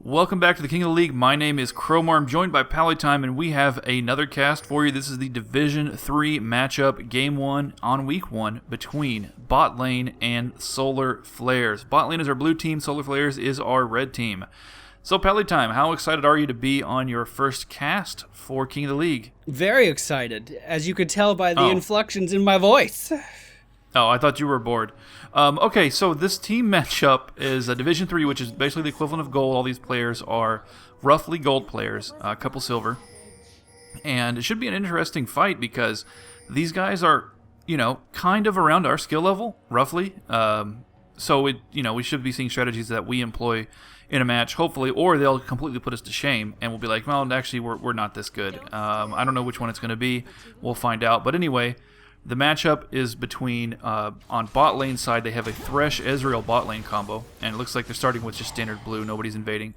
Welcome back to the King of the League. My name is Cromar. I'm joined by Pallytime, and we have another cast for you. This is the Division 3 matchup, Game 1 on Week 1 between Bot Lane and Solar Flares. Bot Lane is our blue team, Solar Flares is our red team. So, Pallytime, how excited are you to be on your first cast for King of the League? Very excited, as you could tell by the inflections in my voice. Oh, I thought you were bored. Okay, so this team matchup is a Division 3, which is basically the equivalent of gold. All these players are roughly gold players, a couple silver. And it should be an interesting fight because these guys are, kind of around our skill level, roughly. So, we should be seeing strategies that we employ in a match, hopefully, or they'll completely put us to shame, and we'll be like, well, actually, we're not this good. I don't know which one it's going to be. We'll find out. But anyway, the matchup is between, on bot lane side, they have a Thresh Ezreal bot lane combo, and it looks like they're starting with just standard blue, nobody's invading.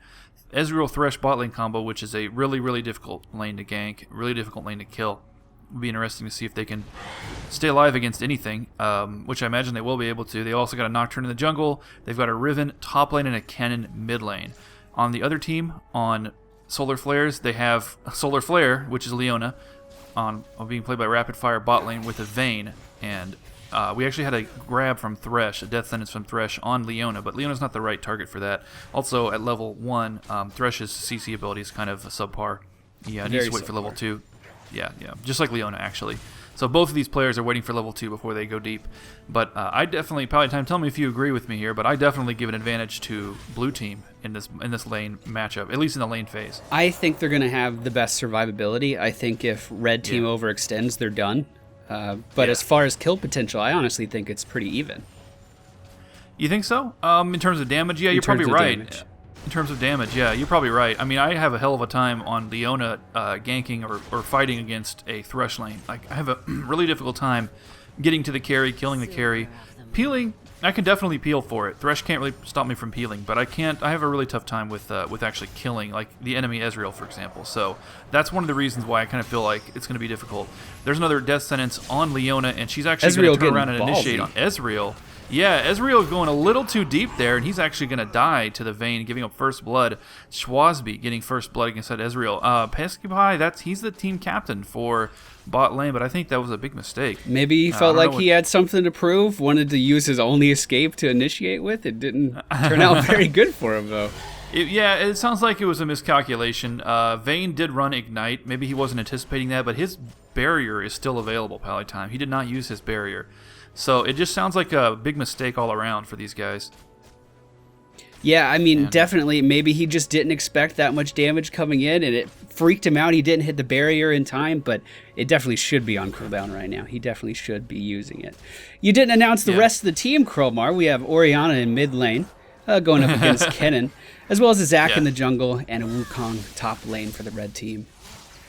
Ezreal Thresh bot lane combo, which is a really, really difficult lane to gank, really difficult lane to kill. It'll be interesting to see if they can stay alive against anything, which I imagine they will be able to. They also got a Nocturne in the jungle, they've got a Riven top lane and a Kennen mid lane. On the other team, on Solar Flares, they have Solar Flare, which is Leona, being played by Rapid Fire bot lane with a Vayne, and we actually had a grab from Thresh, a death sentence from Thresh on Leona, but Leona's not the right target for that. Also, at level 1, Thresh's CC ability is kind of subpar. Yeah, needs to wait for level 2. Yeah, just like Leona, actually. So both of these players are waiting for level 2 before they go deep. But I definitely, Pallytime, tell me if you agree with me here, but I definitely give an advantage to blue team in this lane matchup, at least in the lane phase. I think they're going to have the best survivability. I think if red team overextends, they're done. But as far as kill potential, I honestly think it's pretty even. You think so? In terms of damage, yeah, you're probably right. Damage. In terms of damage, yeah, you're probably right. I mean, I have a hell of a time on Leona ganking or fighting against a Thresh lane. Like, I have a really difficult time getting to the carry, killing the carry. Peeling, I can definitely peel for it. Thresh can't really stop me from peeling, but I have a really tough time with actually killing, like the enemy Ezreal, for example. So that's one of the reasons why I kind of feel like it's going to be difficult. There's another death sentence on Leona, and she's actually going to turn around and initiate on Ezreal. Yeah, Ezreal is going a little too deep there, and he's actually going to die to the Vayne, giving up first blood. Schwazby getting first blood against that Ezreal. Pesky, he's the team captain for bot lane, but I think that was a big mistake. Maybe he felt like he had something to prove, wanted to use his only escape to initiate with. It didn't turn out very good for him, though. It sounds like it was a miscalculation. Vayne did run Ignite. Maybe he wasn't anticipating that, but his barrier is still available, Pallytime. He did not use his barrier. So it just sounds like a big mistake all around for these guys. Yeah, I mean, definitely. Maybe he just didn't expect that much damage coming in, and it freaked him out. He didn't hit the barrier in time, but it definitely should be on cooldown right now. He definitely should be using it. You didn't announce the rest of the team, Cromar. We have Orianna in mid lane going up against Kennen, as well as a Zac in the jungle and a Wukong top lane for the red team.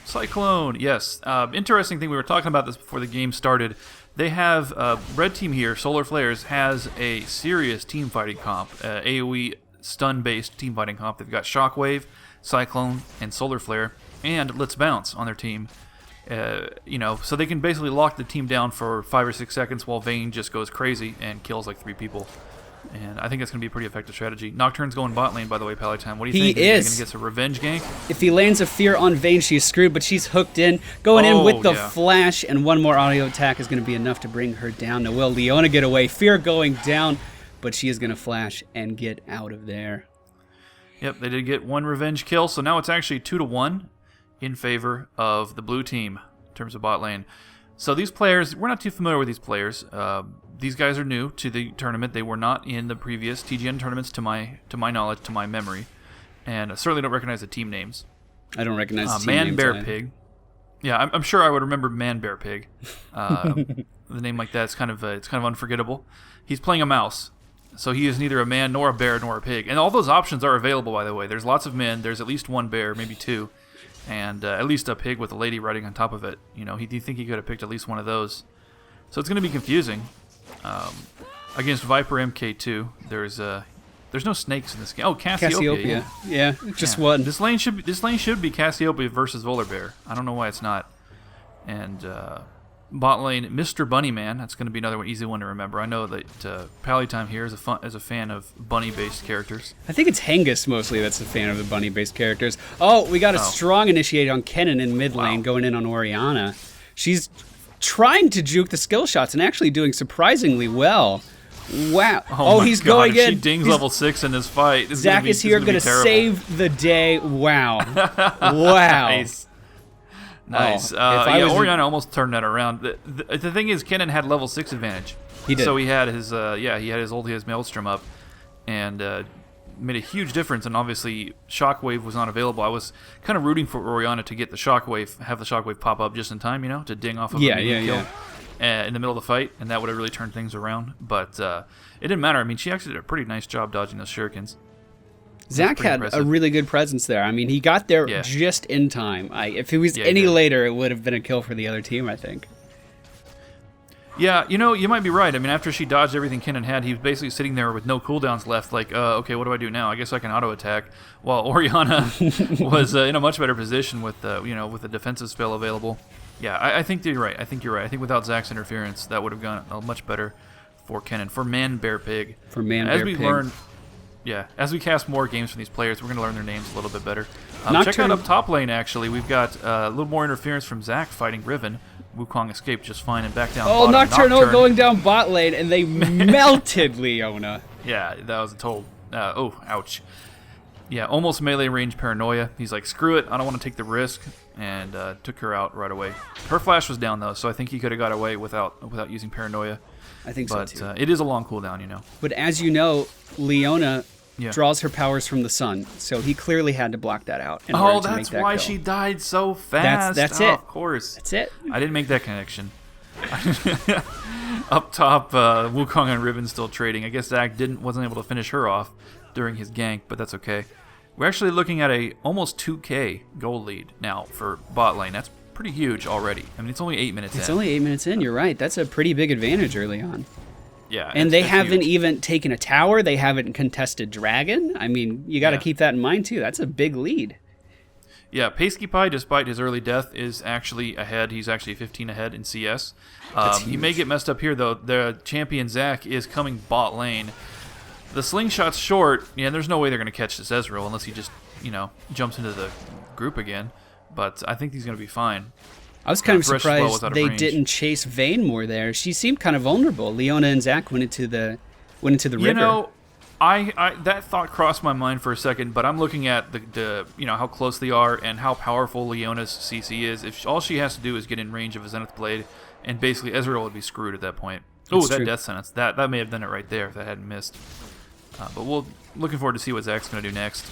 Cyclone, yes. Interesting thing, we were talking about this before the game started. They have, red team here, Solar Flares, has a serious team fighting comp, AoE stun-based team fighting comp. They've got Shockwave, Cyclone, and Solar Flare, and Let's Bounce on their team. So they can basically lock the team down for 5 or 6 seconds while Vayne just goes crazy and kills like 3 people. And I think that's going to be a pretty effective strategy. Nocturne's going bot lane, by the way, Pallytime. What do you think? He is. Going to get some revenge gank? If he lands a Fear on Vayne, she's screwed, but she's hooked in. Going in with the flash, and one more audio attack is going to be enough to bring her down. Now, will Leona get away? Fear going down, but she is going to flash and get out of there. Yep, they did get one revenge kill, so now it's actually 2-1 in favor of the blue team in terms of bot lane. So these players, we're not too familiar with these players. These guys are new to the tournament. They were not in the previous TGN tournaments, to my knowledge, to my memory, and I certainly don't recognize the team names. I don't recognize the team Man, names. Bear, Pig. Yeah, I'm sure I would remember Man, Bear, Pig. The name like that is kind of unforgettable. He's playing a mouse, so he is neither a man nor a bear nor a pig. And all those options are available, by the way. There's lots of men. There's at least one bear, maybe 2. And at least a pig with a lady riding on top of it. You think he could have picked at least one of those. So it's going to be confusing. Against Viper MK2, there's no snakes in this game. Oh, Cassiopeia. Yeah, just one. This lane should be Cassiopeia versus Volibear. I don't know why it's not. And bot lane, Mr. Bunnyman. That's going to be another easy one to remember. I know that Pallytime here is a fan of bunny-based characters. I think it's Hengus mostly that's a fan of the bunny-based characters. Oh, we got a strong initiate on Kennen in mid lane going in on Orianna. She's trying to juke the skill shots and actually doing surprisingly well. Wow. Oh he's God, going in. She dings level 6 in this fight. Zach is here going to save the day. Wow. Wow. Nice. Orianna almost turned that around. The thing is, Kennen had level 6 advantage. He did. So he had his ulti, his Maelstrom up, and made a huge difference. And obviously, Shockwave was not available. I was kind of rooting for Orianna to get the Shockwave, have the Shockwave pop up just in time, to ding off of a medium kill in the middle of the fight, and that would have really turned things around. But it didn't matter. I mean, she actually did a pretty nice job dodging those shurikens. Zach had a really good presence there. I mean, he got there just in time. If it was any later, it would have been a kill for the other team, I think. Yeah, you might be right. I mean, after she dodged everything Kennen had, he was basically sitting there with no cooldowns left, like, okay, what do I do now? I guess I can auto-attack. While Orianna was in a much better position with the defensive spell available. Yeah, I think you're right. I think without Zach's interference, that would have gone much better for Kennen. For Man Bear Pig. As we cast more games from these players, we're going to learn their names a little bit better. Check out up top lane, actually. We've got a little more interference from Zach fighting Riven. Wukong escaped just fine and back down bottom. Nocturne going down bot lane, and they melted Leona. Yeah, that was a total... ouch. Yeah, almost melee range paranoia. He's like, screw it, I don't want to take the risk, and took her out right away. Her flash was down, though, so I think he could have got away without using paranoia. I think so, too. But it is a long cooldown, But as you know, Leona draws her powers from the sun, so he clearly had to block that out. That's why she died so fast. That's it. Of course. That's it. I didn't make that connection. Up top, Wukong and Riven still trading. I guess Zach wasn't able to finish her off during his gank, but that's okay. We're actually looking at a almost 2K gold lead now for bot lane. That's pretty huge already. I mean, it's only 8 minutes in. It's only 8 minutes in, you're right. That's a pretty big advantage early on. Yeah. And they haven't even taken a tower. They haven't contested Dragon. I mean, you got to keep that in mind, too. That's a big lead. Yeah, Pasky Pie, despite his early death, is actually ahead. He's actually 15 ahead in CS. He may get messed up here, though. The champion, Zach, is coming bot lane. The slingshot's short. Yeah, there's no way they're going to catch this Ezreal unless he just, jumps into the group again. But I think he's going to be fine. I was kind of surprised they didn't chase Vayne more there. She seemed kind of vulnerable. Leona and Zach went into the river. That thought crossed my mind for a second, but I'm looking at the how close they are and how powerful Leona's CC is. If all she has to do is get in range of a Zenith Blade, and basically Ezreal would be screwed at that point. Oh, that death sentence. That may have done it right there if that hadn't missed. But looking forward to see what Zach's going to do next.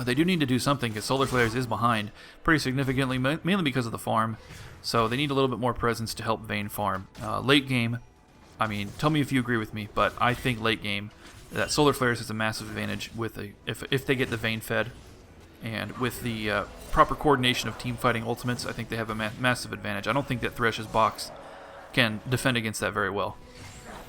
They do need to do something because Solar Flares is behind pretty significantly, mainly because of the farm. So they need a little bit more presence to help Vayne farm. Late game, I mean, tell me if you agree with me, but I think late game that Solar Flares has a massive advantage with if they get the Vayne fed, and with the proper coordination of team fighting ultimates, I think they have a massive advantage. I don't think that Thresh's box can defend against that very well.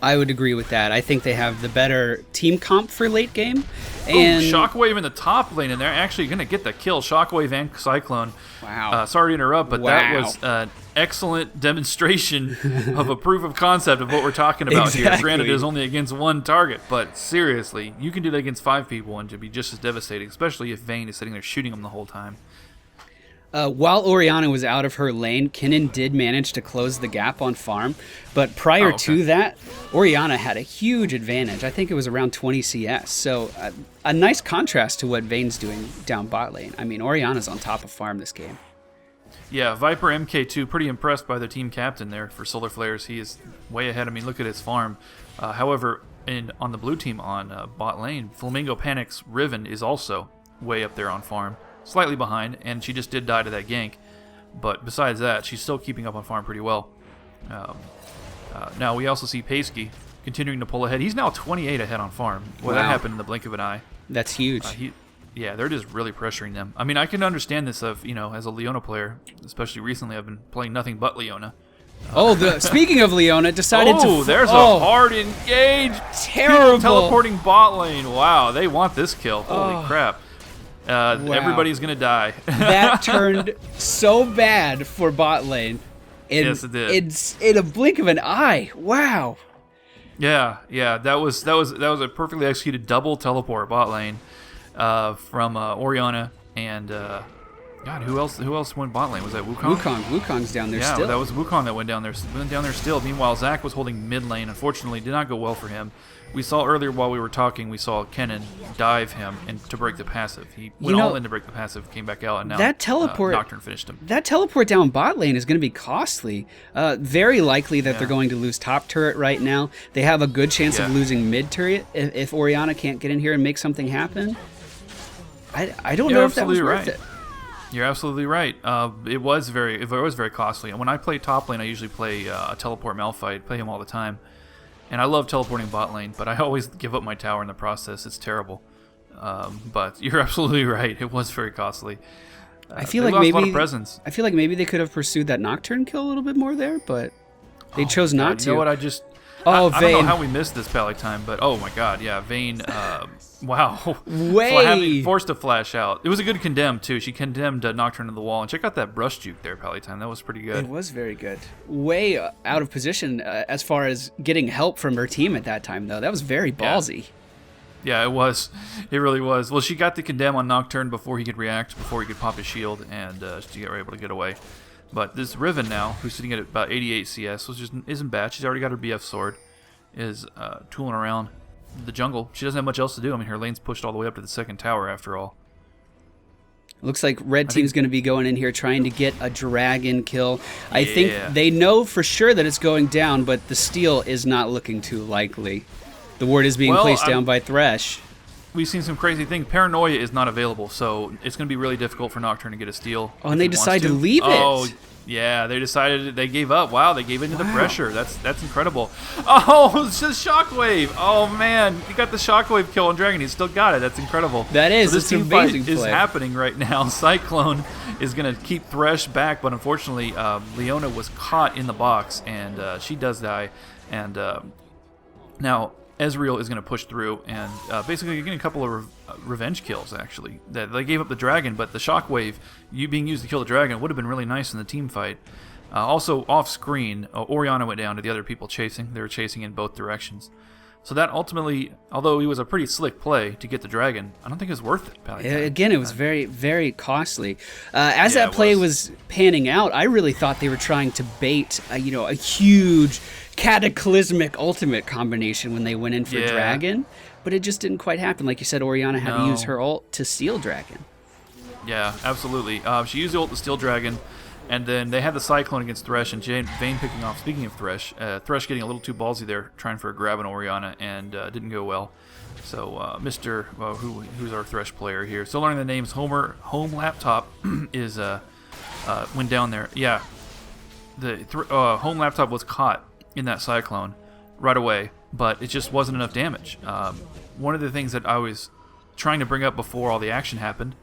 I would agree with that. I think they have the better team comp for late game. And Shockwave in the top lane, and they're actually going to get the kill. Shockwave and Cyclone. Wow. Sorry to interrupt, but that was an excellent demonstration of a proof of concept of what we're talking about here. Granted, it is only against one target, but seriously, you can do that against 5 people and to be just as devastating, especially if Vayne is sitting there shooting them the whole time. While Orianna was out of her lane, Kennen did manage to close the gap on farm, but prior to that, Orianna had a huge advantage. I think it was around 20 CS, so a nice contrast to what Vayne's doing down bot lane. I mean, Orianna's on top of farm this game. Yeah, Viper MK2, pretty impressed by the team captain there for Solar Flares. He is way ahead. I mean, look at his farm. However, on the blue team on bot lane, Flamingo Panic's Riven is also way up there on farm. Slightly behind, and she just did die to that gank. But besides that, she's still keeping up on farm pretty well. Now we also see Pasky continuing to pull ahead. He's now 28 ahead on farm. Well, that happened in the blink of an eye. That's huge. They're just really pressuring them. I mean, I can understand this as a Leona player, especially recently. I've been playing nothing but Leona. Speaking of Leona, decided to... Oh, there's a hard engage. Terrible. People teleporting bot lane. Wow, they want this kill. Holy crap. Everybody's going to die. That turned so bad for bot lane. Yes, it did. It's in a blink of an eye. Wow. Yeah. That was a perfectly executed double teleport bot lane from Orianna and God, who else went bot lane? Was that Wukong? Wukong's down there yeah, still. that was Wukong that went down there still. Meanwhile, Zac was holding mid lane. Unfortunately, did not go well for him. We saw earlier while we were talking, we saw Kennen dive him to break the passive. He went all in to break the passive, came back out, and now that teleport, Nocturne finished him. That teleport down bot lane is going to be costly. Very likely that they're going to lose top turret right now. They have a good chance of losing mid turret if Orianna can't get in here and make something happen. I don't know if that was worth it. You're absolutely right. It was very costly. And when I play top lane, I usually play a teleport Malphite, play him all the time. And I love teleporting bot lane, but I always give up my tower in the process. It's terrible. But you're absolutely right. It was very costly. I feel like maybe a lot of presence. I feel like maybe they could have pursued that Nocturne kill a little bit more there, but they chose not to. You know what? I don't know how we missed this Pallytime, but oh my God, yeah, Vayne. Wow. Way. Forced to flash out. It was a good condemn, too. She condemned Nocturne to the wall. And check out that brush juke there, Pallytime. That was pretty good. It was very good. Way out of position as far as getting help from her team at that time, though. That was very ballsy. Yeah, it was. It really was. Well, she got the condemn on Nocturne before he could react, before he could pop his shield, and she got able to get away. But this Riven now, who's sitting at about 88 CS, which isn't bad. She's already got her BF sword, is tooling around the jungle. She doesn't have much else to do. I mean, her lane's pushed all the way up to the second tower after all. Looks like red team's going to be going in here trying to get a dragon kill. I think they know for sure that it's going down, but the steal is not looking too likely. The ward is being placed down by Thresh. We've seen some crazy things. Paranoia is not available, so it's going to be really difficult for Nocturne to get a steal. Oh, and they decide to leave it. Oh, yeah, they decided they gave up. Wow, they gave into the pressure. That's incredible. Oh, it's just Shockwave. Oh man, he got the Shockwave kill on Dragon. He still got it. That's incredible. That is. So this it's team fight amazing is happening right now. Cyclone is going to keep Thresh back, but unfortunately, Leona was caught in the box, and she does die. And now Ezreal is going to push through, and basically you're getting a couple of revenge kills, actually. They gave up the dragon, but the Shockwave being used to kill the dragon would have been really nice in the team fight. Also, off-screen, Orianna went down to the other people chasing. They were chasing in both directions. So that ultimately, although it was a pretty slick play to get the dragon, I don't think it was worth it. Again, it was very, very costly. As that play was panning out, I really thought they were trying to bait, a huge cataclysmic ultimate combination when they went in for dragon, but it just didn't quite happen. Like you said, Orianna had to use her ult to steal dragon. Yeah, absolutely. She used the ult to steal dragon, and then they had the Cyclone against Thresh, and Vayne picking off. Speaking of Thresh, Thresh getting a little too ballsy there, trying for a grab on Orianna, and didn't go well. So who's our Thresh player here? Still learning the names. Home Laptop is went down there. Yeah, the Home Laptop was caught in that Cyclone right away, but it just wasn't enough damage. One of the things that I was trying to bring up before all the action happened,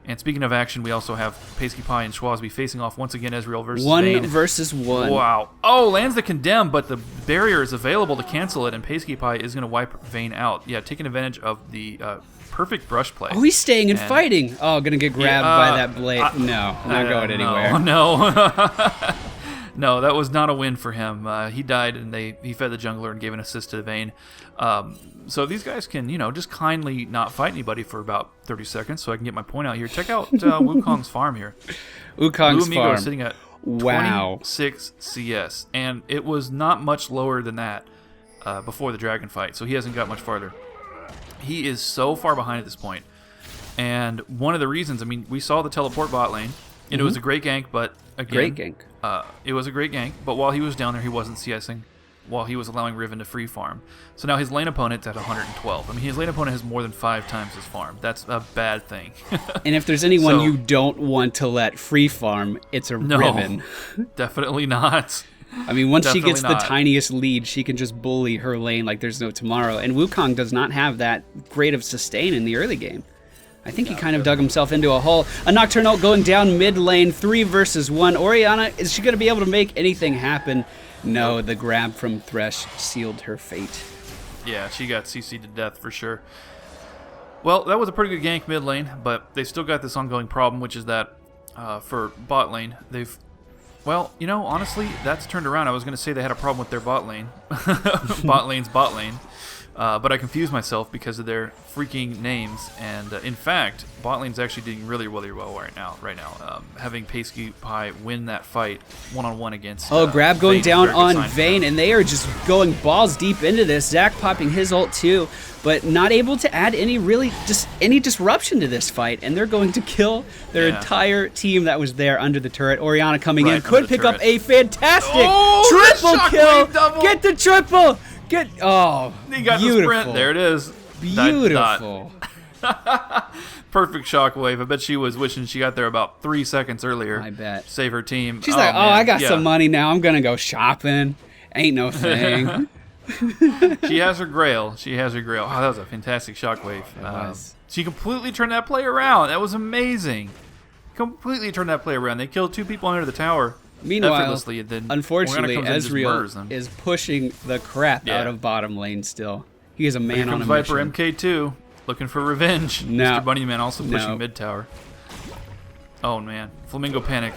and speaking of action, we also have Pasty Pie and Schwazby facing off once again, Ezreal versus Vayne. 1 versus 1. Wow. Oh, lands the condemn, but the barrier is available to cancel it, and Pasty Pie is going to wipe Vayne out. Yeah, taking advantage of the perfect brush play. Oh, he's staying and fighting. Oh, going to get grabbed by that blade. No, not going anywhere. No. No, that was not a win for him. He died, and he fed the jungler and gave an assist to Vayne. So these guys can, just kindly not fight anybody for about 30 seconds so I can get my point out here. Check out Wukong's farm here. Wukong's farm is sitting at 26 CS, and it was not much lower than that before the dragon fight, so he hasn't got much farther. He is so far behind at this point. And one of the reasons, we saw the teleport bot lane, and it was a great gank, but again... Great gank. It was a great gank, but while he was down there, he wasn't CSing, while he was allowing Riven to free farm. So now his lane opponent's at 112. His lane opponent has more than 5 times his farm. That's a bad thing. And if there's anyone you don't want to let free farm, it's Riven. Definitely not. Once she gets the tiniest lead, she can just bully her lane like there's no tomorrow. And Wukong does not have that great of sustain in the early game. I think he kind of dug himself into a hole. A Nocturne ult going down mid lane, 3 versus 1. Orianna, is she going to be able to make anything happen? No, the grab from Thresh sealed her fate. Yeah, she got CC'd to death for sure. Well, that was a pretty good gank mid lane, but they still got this ongoing problem, which is that for bot lane, they've Well, honestly, that's turned around. I was going to say they had a problem with their bot lane. Bot lane's bot lane. But I confused myself because of their freaking names. And in fact, bot lane's actually doing really, really well right now. Having Pasky Pie win that fight one-on-one against grab going Vayne down on sign. Vayne, and they are just going balls deep into this. Zach popping his ult too, but not able to add any disruption to this fight, and they're going to kill their entire team that was there under the turret. Orianna coming in, could pick up a fantastic triple kill. Double. Get the triple. He got beautiful. the sprint. There it is. Beautiful. Perfect shockwave. I bet she was wishing she got there about 3 seconds earlier. I bet. Save her team. She's like, I got some money now. I'm going to go shopping. Ain't no thing. She has her grail. Oh, that was a fantastic shockwave. She completely turned that play around. That was amazing. Completely turned that play around. They killed 2 people under the tower. Meanwhile, then unfortunately, Ezreal is pushing the crap out of bottom lane still. He is a man on a Viper mission. MK2 looking for revenge. No. Mr. Bunnyman also pushing mid tower. Oh, man. Flamingo panic.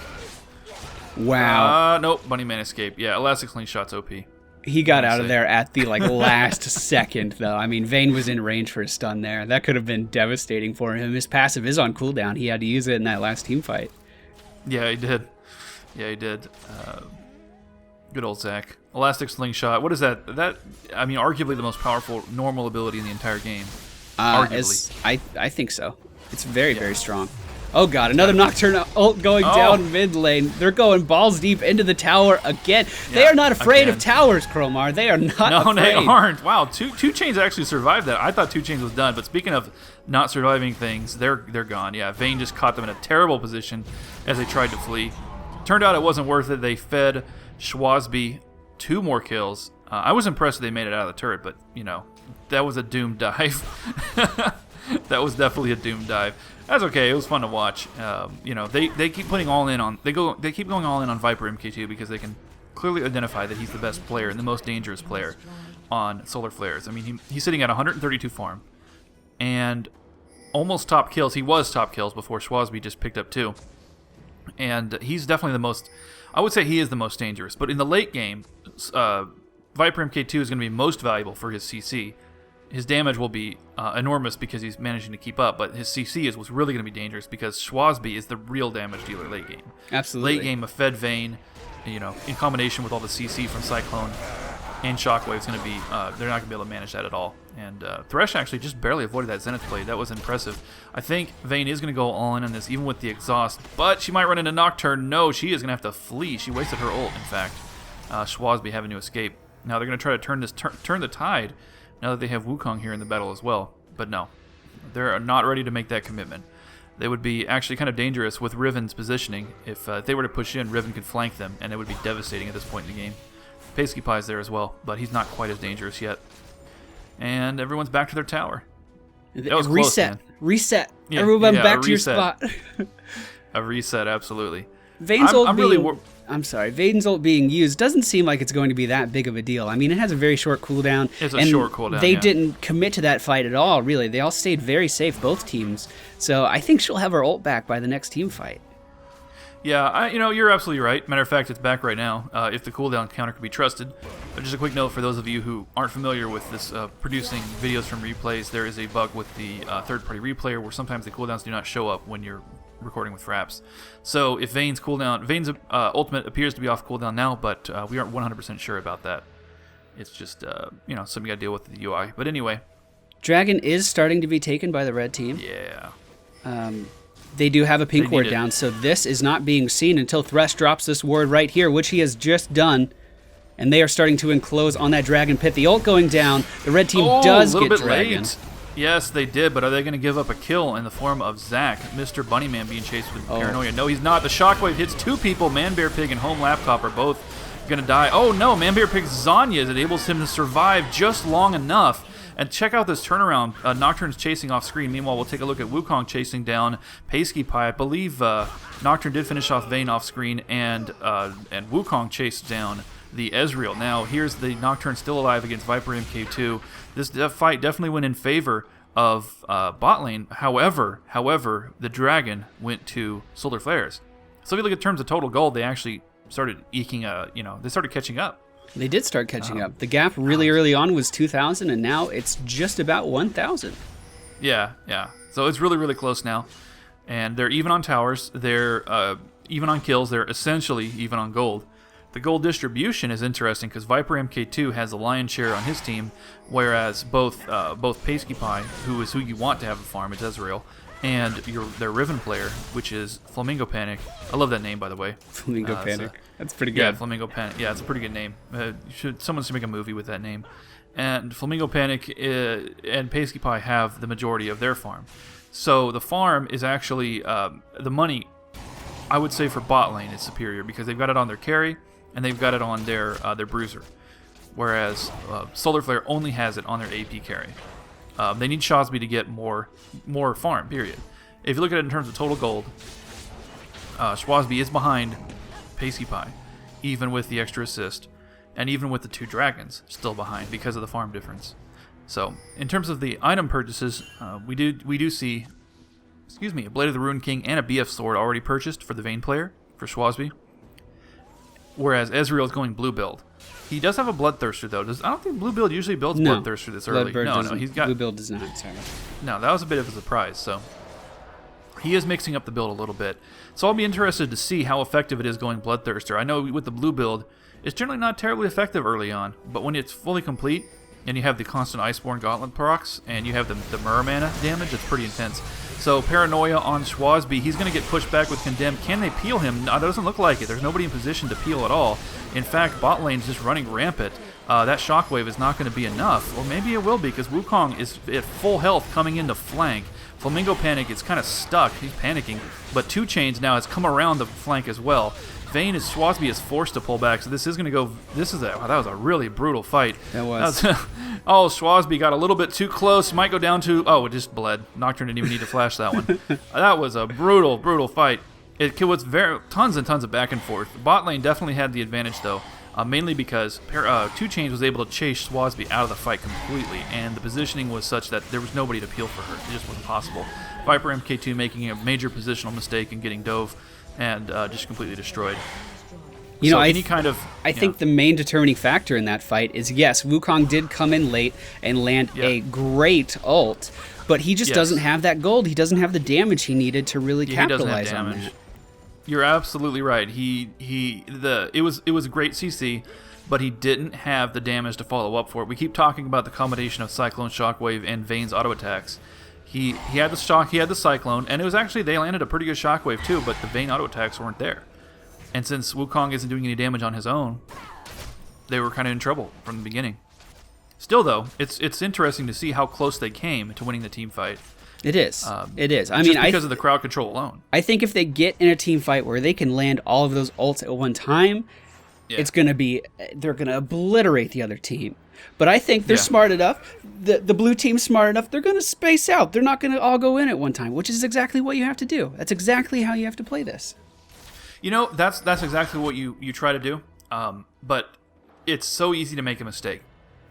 Wow. Nope. Bunnyman escape. Yeah, Elastic Slingshot's OP. He got out of there at the last second, though. I mean, Vayne was in range for a stun there. That could have been devastating for him. His passive is on cooldown. He had to use it in that last team fight. Yeah, he did. Good old Zach. Elastic Slingshot. What is that? Arguably the most powerful normal ability in the entire game. Arguably. I think so. It's very, very strong. Oh god, another Nocturne ult going down mid lane. They're going balls deep into the tower again. They are not afraid of towers, Cromar. They are not afraid. No, they aren't. Wow, two Chains actually survived that. I thought 2 Chains was done, but speaking of not surviving things, they're gone. Yeah, Vayne just caught them in a terrible position as they tried to flee. Turned out it wasn't worth it. They fed Schwazby 2 more kills. I was impressed they made it out of the turret, but, that was a doomed dive. That was definitely a doomed dive. That's okay. It was fun to watch. They keep putting all in on. They keep going all in on Viper MK2 because they can clearly identify that he's the best player and the most dangerous player on Solar Flares. I mean, he's sitting at 132 farm and almost top kills. He was top kills before Schwazby just picked up 2. And he's definitely the most, I would say he is the most dangerous. But in the late game, Viper MK2 is going to be most valuable for his CC. His damage will be enormous because he's managing to keep up, but his CC is what's really going to be dangerous because Schwazby is the real damage dealer late game. Absolutely. Late game, a fed Vayne, in combination with all the CC from Cyclone and Shockwave is going to be, they're not going to be able to manage that at all. And Thresh actually just barely avoided that Zenith blade. That was impressive. I think Vayne is going to go all in on this, even with the exhaust, but she might run into Nocturne. No, she is going to have to flee. She wasted her ult, in fact. Schwazby having to escape. Now they're going to try to turn the tide now that they have Wukong here in the battle as well. But no, they're not ready to make that commitment. They would be actually kind of dangerous with Riven's positioning. If they were to push in, Riven could flank them, and it would be devastating at this point in the game. Pasky Pie's there as well, but he's not quite as dangerous yet. And everyone's back to their tower. That was reset. Close, man. Reset. Yeah, everyone back to your spot. A reset, absolutely. Vayne's ult being used doesn't seem like it's going to be that big of a deal. I mean, it has a very short cooldown. It's a short cooldown. They didn't commit to that fight at all, really. They all stayed very safe, both teams. So I think she'll have her ult back by the next team fight. Yeah, you're absolutely right. Matter of fact, it's back right now, if the cooldown counter can be trusted. But just a quick note for those of you who aren't familiar with this producing videos from replays, there is a bug with the third-party replayer where sometimes the cooldowns do not show up when you're recording with Fraps. So if Vayne's ultimate appears to be off cooldown now, but we aren't 100% sure about that. It's just, something you gotta deal with the UI. But anyway. Dragon is starting to be taken by the red team. Yeah. They do have a pink ward down, so this is not being seen until Thresh drops this ward right here, which he has just done. And they are starting to enclose on that Dragon Pit. The ult going down. The red team does get Dragon. Late. Yes, they did, but are they going to give up a kill in the form of Zach, Mr. Bunnyman being chased with Paranoia? No, he's not. The Shockwave hits 2 people. Man, Bear Pig, and Home Laptop are both going to die. Oh, no, Man, Bear Pig's Zanya enables him to survive just long enough. And check out this turnaround. Nocturne's chasing off screen. Meanwhile, we'll take a look at Wukong chasing down Pasky Pie. I believe Nocturne did finish off Vayne off screen, and Wukong chased down the Ezreal. Now, here's the Nocturne still alive against Viper MK2. This fight definitely went in favor of bot lane. However, the Dragon went to Solar Flares. So if you look at terms of total gold, they actually started eking they started catching up. They did start catching up. The gap really early on was 2,000, and now it's just about 1,000. Yeah. So it's really, really close now. And they're even on towers. They're even on kills. They're essentially even on gold. The gold distribution is interesting because Viper MK2 has the lion's share on his team, whereas both Pasty Pie, who is who you want to have a farm, it's Ezreal, and their Riven player, which is Flamingo Panic. I love that name, by the way. Flamingo Panic. That's pretty good. Yeah, Flamingo Panic. Yeah, it's a pretty good name. Someone should make a movie with that name. And Flamingo Panic and Pasty Pie have the majority of their farm. So the farm is actually the money. I would say for bot lane is superior because they've got it on their carry and they've got it on their bruiser, whereas Solar Flare only has it on their AP carry. They need Shawsby to get more farm. Period. If you look at it in terms of total gold, Shawsby is behind Pasty Pie, even with the extra assist, and even with the 2 dragons still behind because of the farm difference. So, in terms of the item purchases, we do see, a Blade of the Ruined King and a BF Sword already purchased for the Vayne player, for Shawsby. Whereas Ezreal is going blue build. He does have a Bloodthirster, though. I don't think blue build usually builds Bloodthirster this early. No, he's got... Blue build does not, sorry. No, that was a bit of a surprise, so... He is mixing up the build a little bit. So I'll be interested to see how effective it is going Bloodthirster. I know with the blue build, it's generally not terribly effective early on, but when it's fully complete, and you have the constant Iceborne Gauntlet procs, and you have the Mirror Mana damage, it's pretty intense. So Paranoia on Shawsby, he's going to get pushed back with Condemn. Can they peel him? No, it doesn't look like it. There's nobody in position to peel at all. In fact, bot lane's just running rampant. That Shockwave is not going to be enough, or maybe it will be, because Wukong is at full health coming into flank. Flamingo Panic is kind of stuck. He's panicking, but 2 Chains now has come around the flank as well. Vayne is Shawsby is forced to pull back, so this is going to go. That was a really brutal fight. That was. Oh, Shawsby got a little bit too close. Might go down to. Oh, it just bled. Nocturne didn't even need to flash that one. That was a brutal fight. It was tons and tons of back and forth. Bot lane definitely had the advantage though, mainly because 2 Chains was able to chase Shawsby out of the fight completely, and the positioning was such that there was nobody to peel for her. It just wasn't possible. Viper MK2 making a major positional mistake and getting dove and just completely destroyed. I think the main determining factor in that fight is, yes, Wukong did come in late and land a great ult, but he just doesn't have that gold. He doesn't have the damage he needed to really capitalize on that. You're absolutely right. It was a great CC, but he didn't have the damage to follow up for it. We keep talking about the combination of Cyclone, Shockwave, and Vayne's auto attacks. He had the shock, he had the Cyclone, and it was actually, they landed a pretty good Shockwave too, but the Vayne auto attacks weren't there. And since Wukong isn't doing any damage on his own, they were kind of in trouble from the beginning. Still, though, it's interesting to see how close they came to winning the team fight. It is. It is. Because of the crowd control alone. I think if they get in a team fight where they can land all of those ults at one time, it's going to be, they're going to obliterate the other team. But I think they're smart enough. The blue team's smart enough. They're going to space out. They're not going to all go in at one time, which is exactly what you have to do. That's exactly how you have to play this. You know, that's exactly what you try to do. But it's so easy to make a mistake.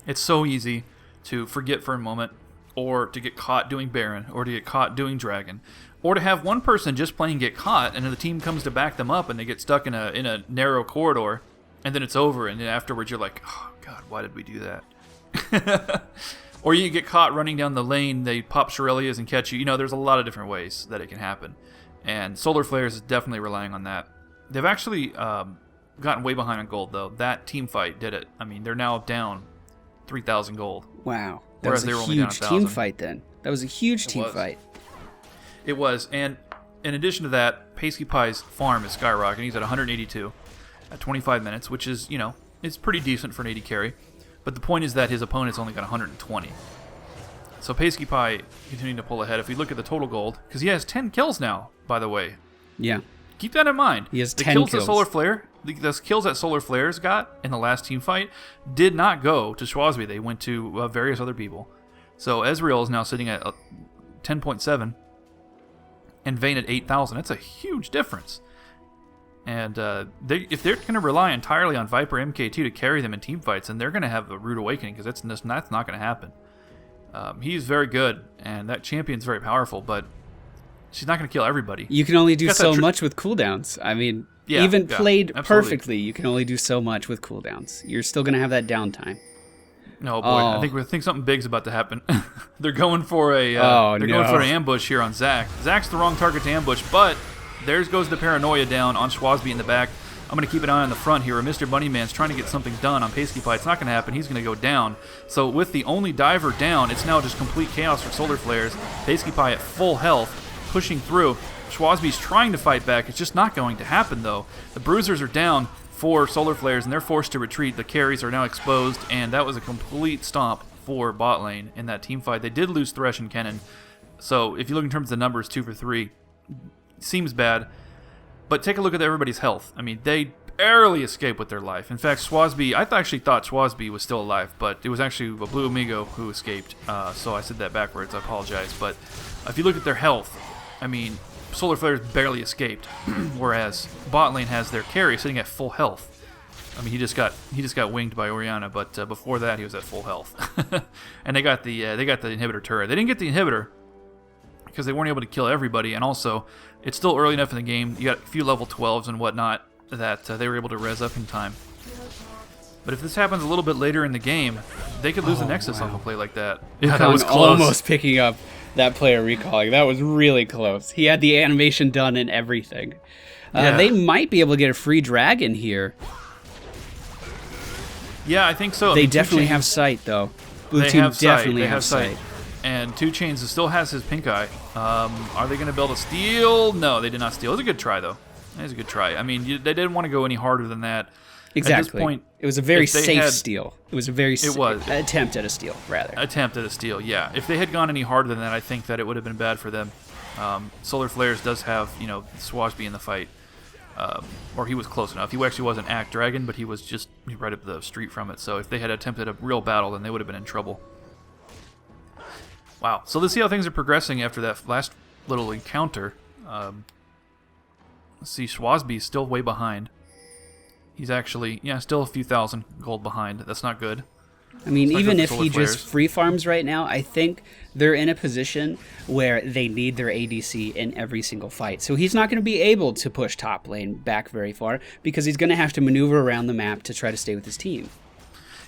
It's so easy to forget for a moment, or to get caught doing Baron, or to get caught doing Dragon, or to have one person just plain get caught, and then the team comes to back them up, and they get stuck in a narrow corridor, and then it's over, and then afterwards you're like, oh god, why did we do that? Or you get caught running down the lane, they pop Shurelya's and catch you. You know, there's a lot of different ways that it can happen, and Solar Flares is definitely relying on that. They've actually gotten way behind on gold, though. That team fight did it. I mean, they're now down 3,000 gold. Wow. That was a huge team fight then. That was a huge team fight. It was. And in addition to that, Pasty Pie's farm is skyrocketing. He's at 182 at 25 minutes, which is, it's pretty decent for an 80 carry. But the point is that his opponent's only got 120. So Pasty Pie continuing to pull ahead. If we look at the total gold, because he has 10 kills now, by the way. Yeah. Keep that in mind. He has 10 kills. That Solar Flare, the kills that Solar Flares got in the last team fight did not go to Shawsby. They went to various other people. So Ezreal is now sitting at 10.7 and Vayne at 8,000. That's a huge difference. And if they're going to rely entirely on Viper MK2 to carry them in team fights, then they're going to have a rude awakening, because that's not going to happen. He's very good, and that champion's very powerful, but she's not going to kill everybody. You can only do so much with cooldowns. I mean, Yeah, Even played absolutely. perfectly, you can only do so much with cooldowns. You're still going to have that downtime. No, boy, Oh. I think something big's about to happen. They're going for a Oh, they're going no. for an ambush here on Zach. Zach's the wrong target to ambush, but there goes the paranoia down on Schwazby in the back. I'm going to keep an eye on the front here. Mr. Bunnyman's trying to get something done on Pasty Pie. It's not going to happen. He's going to go down. So with the only diver down, it's now just complete chaos for Solar Flares. Pasty Pie at full health, pushing through. Schwazby's trying to fight back. It's just not going to happen, though. The Bruisers are down for Solar Flares, and they're forced to retreat. The carries are now exposed, and that was a complete stomp for bot lane in that team fight. They did lose Thresh and Kennen. So if you look in terms of the numbers, 2 for 3, seems bad. But take a look at everybody's health. I mean, they barely escaped with their life. In fact, Schwazby, I actually thought Schwazby was still alive, but it was actually a Blue Amigo who escaped. So I said that backwards. I apologize. But if you look at their health, I mean, Solar Flares barely escaped, whereas bot lane has their carry sitting at full health. I mean, he just got winged by Orianna, but before that he was at full health. And they got the inhibitor turret. They didn't get the inhibitor because they weren't able to kill everybody, and also it's still early enough in the game. You got a few level 12s and whatnot that they were able to res up in time. But if this happens a little bit later in the game, they could lose the Nexus off a play like that. Yeah, that was close. Almost picking up that player recalling. That was really close. He had the animation done and everything. Yeah. They might be able to get a free dragon here. Yeah, I think so. They definitely have sight, though. Blue They team have definitely sight. have sight. And 2 Chainz still has his pink eye. Are they going to be able to steal? No, they did not steal. It was a good try, though. It was a good try. I mean, they didn't want to go any harder than that. Exactly. At this point, it was a very if they safe had- steal. It was a very attempt at a steal, rather. Attempt at a steal, yeah. If they had gone any harder than that, I think that it would have been bad for them. Solar Flares does have, Swashby in the fight. Or he was close enough. He actually wasn't Act Dragon, but he was just right up the street from it. So if they had attempted a real battle, then they would have been in trouble. Wow. So let's see how things are progressing after that last little encounter. Let's see, Schwazby's still way behind. He's actually, still a few thousand gold behind. That's not good. I mean, It's not even good if for he Solar just Flares. free farms right now, I think they're in a position where they need their ADC in every single fight. So he's not going to be able to push top lane back very far because he's going to have to maneuver around the map to try to stay with his team.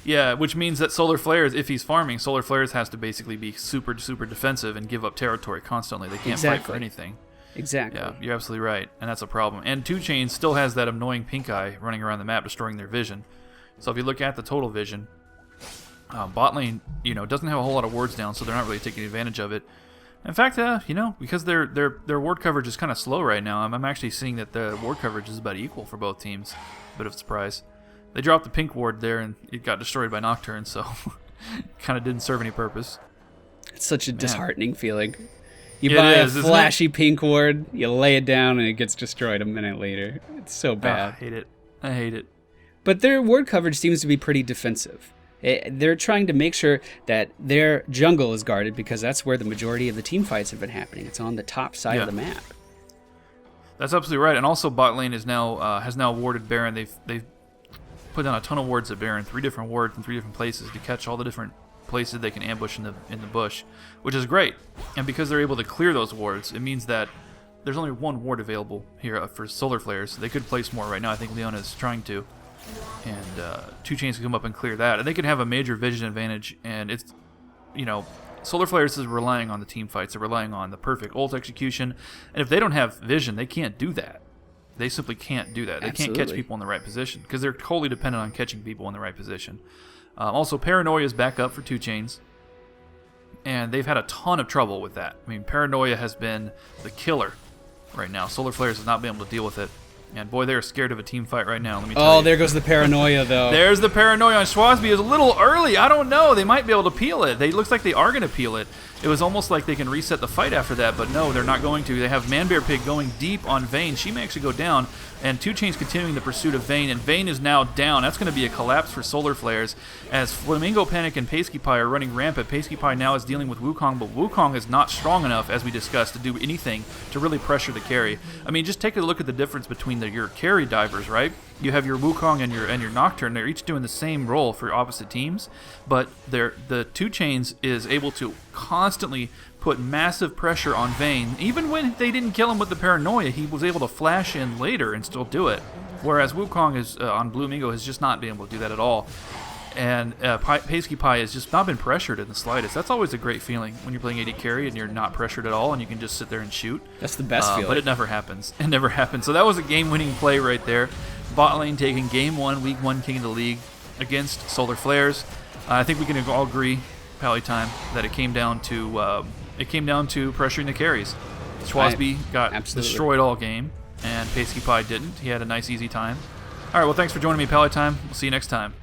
Yeah, which means that Solar Flares, if he's farming, Solar Flares has to basically be super, super defensive and give up territory constantly. They can't fight for anything. Exactly. Yeah, you're absolutely right, and that's a problem. And 2 Chainz still has that annoying pink eye running around the map, destroying their vision. So if you look at the total vision, bot lane, doesn't have a whole lot of wards down, so they're not really taking advantage of it. In fact, because their ward coverage is kind of slow right now, I'm actually seeing that the ward coverage is about equal for both teams. Bit of a surprise. They dropped the pink ward there, and it got destroyed by Nocturne, so kind of didn't serve any purpose. It's such a disheartening feeling. You It buy is, a isn't it? flashy pink ward, you lay it down, and it gets destroyed a minute later. It's so I bad. hate it. I hate it. But their ward coverage seems to be pretty defensive. They're trying to make sure that their jungle is guarded because that's where the majority of the team fights have been happening. It's on the top side of the map. That's absolutely right. And also, bot lane is now has now warded Baron. They've put down a ton of wards at Baron, 3 different wards in 3 different places to catch all the different places they can ambush in the bush, which is great. And because they're able to clear those wards, it means that there's only 1 ward available here for Solar Flares. They could place more right now. I think Leon is trying to. And 2 Chainz can come up and clear that. And they can have a major vision advantage. And it's, Solar Flares is relying on the team fights. They're relying on the perfect ult execution. And if they don't have vision, they can't do that. They simply can't do that. They can't catch people in the right position because they're totally dependent on catching people in the right position. Also, Paranoia is back up for 2 Chainz. And they've had a ton of trouble with that. I mean, Paranoia has been the killer right now. Solar Flares has not been able to deal with it. And boy, they're scared of a team fight right now, let me tell you. Oh, there goes the paranoia, though. There's the paranoia on Schwazby. Is a little early. I don't know. They might be able to peel it. It looks like they are going to peel it. It was almost like they can reset the fight after that, but no, they're not going to. They have Manbear Pig going deep on Vayne. She may actually go down, and 2 Chainz continuing the pursuit of Vayne, and Vayne is now down. That's going to be a collapse for Solar Flares as Flamingo Panic and Pasty Pie are running rampant. Pasty Pie now is dealing with Wukong, but Wukong is not strong enough, as we discussed, to do anything to really pressure the carry. I mean, just take a look at the difference between your carry divers, right? You have your Wukong and your Nocturne. They're each doing the same role for opposite teams, but the 2 Chainz is able to constantly put massive pressure on Vayne. Even when they didn't kill him with the paranoia, he was able to flash in later and still do it. Whereas Wukong is on Blue Mingo has just not been able to do that at all. And Pasty Pie has just not been pressured in the slightest. That's always a great feeling when you're playing AD carry and you're not pressured at all and you can just sit there and shoot. That's the best feeling. But it never happens. It never happens. So that was a game-winning play right there. Bot lane taking Game 1, Week 1 King of the League against Solar Flares. I think we can all agree, Pallytime, that it came down to pressuring the carries. Schwazby got destroyed all game, and Pasty Pie didn't. He had a nice, easy time. All right, well, thanks for joining me, Pallytime. We'll see you next time.